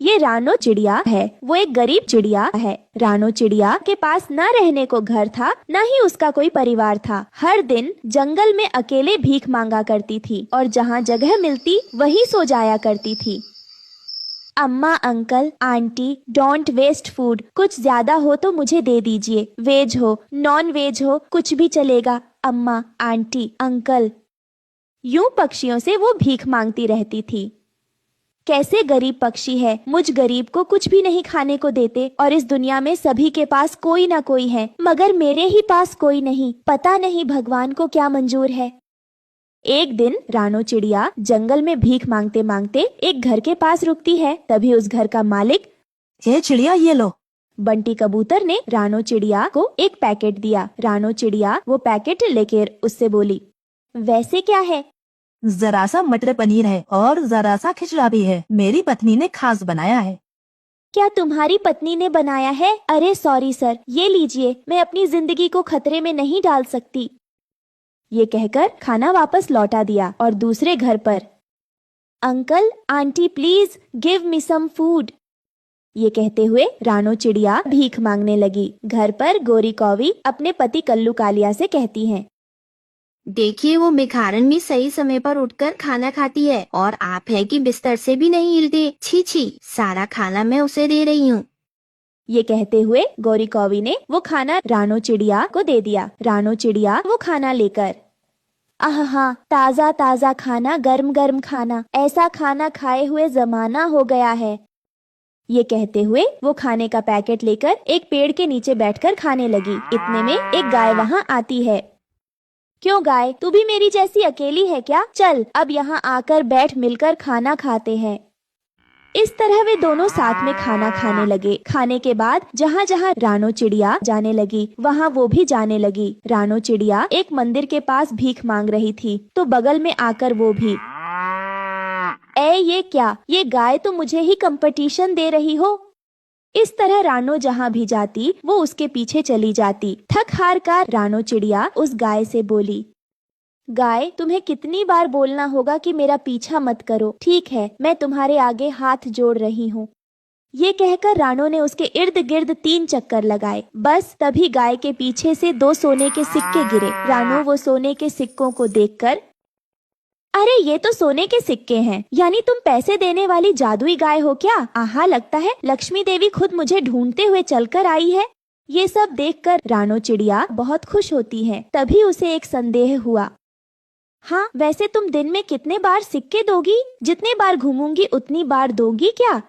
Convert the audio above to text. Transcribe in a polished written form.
ये रानो चिड़िया है। वो एक गरीब चिड़िया है। रानो चिड़िया के पास न रहने को घर था, न ही उसका कोई परिवार था। हर दिन जंगल में अकेले भीख मांगा करती थी और जहाँ जगह मिलती वहीं सो जाया करती थी। अम्मा, uncle, aunty, don't waste food. कुछ ज्यादा हो तो मुझे दे दीजिए। वेज हो, नॉन वेज हो, कुछ भी चलेगा। अम्मा, आंटी, अंकल। यूं पक्षियों से वो भीख मांगती रहती थी। कैसे गरीब पक्षी है, मुझ गरीब को कुछ भी नहीं खाने को देते और इस दुनिया में सभी के पास कोई ना कोई है, मगर मेरे ही पास कोई नहीं। पता नहीं भगवान को क्या मंजूर है। एक दिन रानो चिड़िया जंगल में भीख मांगते मांगते एक घर के पास रुकती है। तभी उस घर का मालिक, ये चिड़िया ये लो। बंटी कबूतर ने रानो चिड़िया को एक पैकेट दिया। रानो चिड़िया वो पैकेट लेकर उससे बोली, वैसे क्या है? जरा सा मटर पनीर है और जरा सा खिचड़ा भी है। मेरी पत्नी ने खास बनाया है। क्या तुम्हारी पत्नी ने बनाया है? अरे सॉरी सर, ये लीजिए, मैं अपनी जिंदगी को खतरे में नहीं डाल सकती। ये कहकर खाना वापस लौटा दिया और दूसरे घर पर, uncle, aunty, please give me some food. ये कहते हुए रानो चिड़िया भीख मांगने लगी। घर पर गोरी कौवी अपने पति कल्लू कालिया से कहती है, देखिए वो भिखारन भी सही समय पर उठकर खाना खाती है और आप है कि बिस्तर से भी नहीं हिलते। छी छी, सारा खाना मैं उसे दे रही हूँ। ये कहते हुए गोरी कौवी ने वो खाना रानो चिड़िया को दे दिया। रानो चिड़िया वो खाना लेकर, आहा, ताजा ताजा खाना, गर्म गर्म खाना, ऐसा खाना खाए हुए जमाना हो गया है। ये कहते हुए वो खाने का पैकेट लेकर एक पेड़ के नीचे बैठकर खाने लगी। इतने में एक गाय वहाँ आती है। क्यों गाय, तू भी मेरी जैसी अकेली है क्या? चल अब यहाँ आकर बैठ, मिलकर खाना खाते हैं। इस तरह वे दोनों साथ में खाना खाने लगे। खाने के बाद जहाँ जहाँ रानो चिड़िया जाने लगी वहाँ वो भी जाने लगी। रानो चिड़िया एक मंदिर के पास भीख मांग रही थी तो बगल में आकर वो भी, ये क्या, ये गाय तो मुझे ही कंपटीशन दे रही हो। इस तरह रानो जहाँ भी जाती वो उसके पीछे चली जाती। थक हार कर रानो चिड़िया उस गाय से बोली, गाय, तुम्हें कितनी बार बोलना होगा कि मेरा पीछा मत करो। ठीक है, मैं तुम्हारे आगे हाथ जोड़ रही हूँ। ये कहकर रानो ने उसके इर्द गिर्द 3 चक्कर लगाए। बस तभी गाय के पीछे से 2 सोने के सिक्के गिरे। रानो वो सोने के सिक्कों को देखकर, अरे ये तो सोने के सिक्के हैं, यानी तुम पैसे देने वाली जादुई गाय हो क्या? आहा, लगता है लक्ष्मी देवी खुद मुझे ढूंढते हुए चलकर आई है। ये सब देखकर रानो चिड़िया बहुत खुश होती है। तभी उसे एक संदेह हुआ, हाँ, वैसे तुम दिन में कितने बार सिक्के दोगी? जितने बार घूमूंगी उतनी बार दोगी क्या?